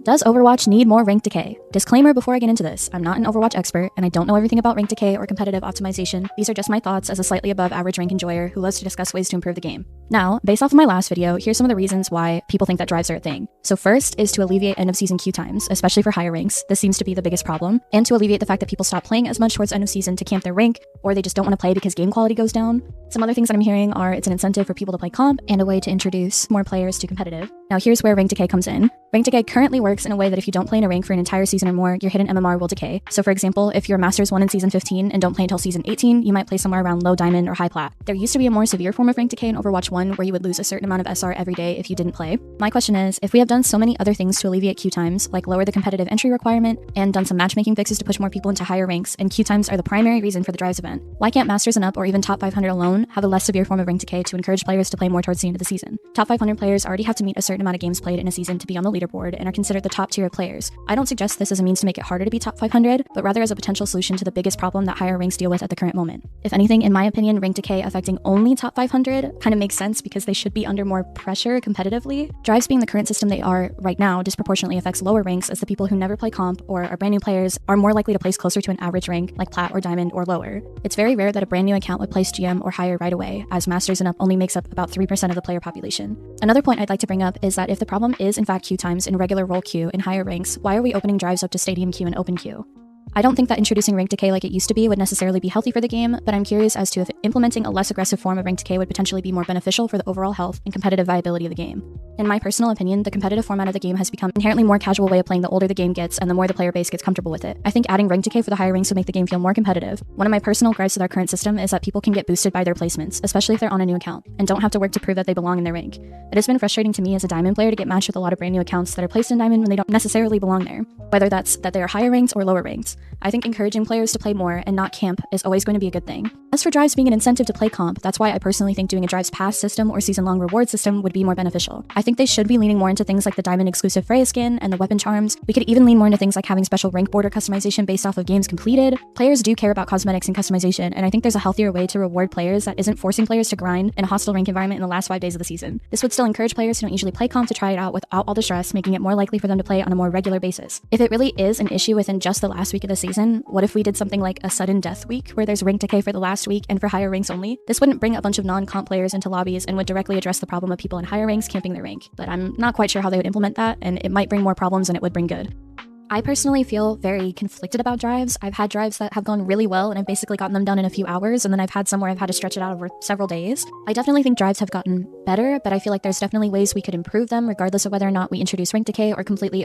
Does Overwatch need more rank decay? Disclaimer before I get into this, I'm not an Overwatch expert, and I don't know everything about rank decay or competitive optimization. These are just my thoughts as a slightly above average rank enjoyer who loves to discuss ways to improve the game. Now, based off of my last video, here's some of the reasons why people think that drives are a thing. So first is to alleviate end of season queue times, especially for higher ranks. This seems to be the biggest problem, and to alleviate the fact that people stop playing as much towards end of season to camp their rank, or they just don't want to play because game quality goes down. Some other things that I'm hearing are it's an incentive for people to play comp and a way to introduce more players to competitive. Now here's where rank decay comes in. Rank decay currently works in a way that if you don't play in a rank for an entire season or more, your hidden MMR will decay. So for example, if you're Masters 1 in Season 15 and don't play until Season 18, you might play somewhere around low diamond or high plat. There used to be a more severe form of rank decay in Overwatch 1 where you would lose a certain amount of SR every day if you didn't play. My question is, if we have done so many other things to alleviate queue times, like lower the competitive entry requirement, and done some matchmaking fixes to push more people into higher ranks, and queue times are the primary reason for the drives event, why can't Masters and up or even top 500 alone have a less severe form of rank decay to encourage players to play more towards the end of the season? Top 500 players already have to meet a certain amount of games played in a season to be on the leaderboard and are considered the top tier of players. I don't suggest this as a means to make it harder to be top 500, but rather as a potential solution to the biggest problem that higher ranks deal with at the current moment. If anything, in my opinion, rank decay affecting only top 500 kind of makes sense because they should be under more pressure competitively. Drives being the current system they are right now disproportionately affects lower ranks, as the people who never play comp or are brand new players are more likely to place closer to an average rank like plat or diamond or lower. It's very rare that a brand new account would place GM or higher right away, as Masters and up only makes up about 3% of the player population. Another point I'd like to bring up is that if the problem is in fact queue times in regular role queue in higher ranks, why are we opening drives up to stadium queue and open queue? I don't think that introducing rank decay like it used to be would necessarily be healthy for the game, but I'm curious as to if implementing a less aggressive form of rank decay would potentially be more beneficial for the overall health and competitive viability of the game. In my personal opinion, the competitive format of the game has become an inherently more casual way of playing the older the game gets and the more the player base gets comfortable with it. I think adding rank decay for the higher ranks would make the game feel more competitive. One of my personal gripes with our current system is that people can get boosted by their placements, especially if they're on a new account, and don't have to work to prove that they belong in their rank. It has been frustrating to me as a diamond player to get matched with a lot of brand new accounts that are placed in diamond when they don't necessarily belong there, whether that's that they are higher ranked or lower ranked. I think encouraging players to play more and not camp is always going to be a good thing. As for drives being an incentive to play comp, that's why I personally think doing a drives pass system or season-long reward system would be more beneficial. I think they should be leaning more into things like the diamond exclusive Freya skin and the weapon charms. We could even lean more into things like having special rank border customization based off of games completed. Players do care about cosmetics and customization, and I think there's a healthier way to reward players that isn't forcing players to grind in a hostile rank environment in the last 5 days of the season. This would still encourage players who don't usually play comp to try it out without all the stress, making it more likely for them to play on a more regular basis. If it really is an issue within just the last week of the season, what if we did something like a sudden death week where there's rank decay for the last week and for higher ranks only? This wouldn't bring a bunch of non-comp players into lobbies and would directly address the problem of people in higher ranks camping their rank, but I'm not quite sure how they would implement that, and it might bring more problems than it would bring good. I personally feel very conflicted about drives. I've had drives that have gone really well and I've basically gotten them done in a few hours, and then I've had some where I've had to stretch it out over several days. I definitely think drives have gotten better, but I feel like there's definitely ways we could improve them regardless of whether or not we introduce rank decay or completely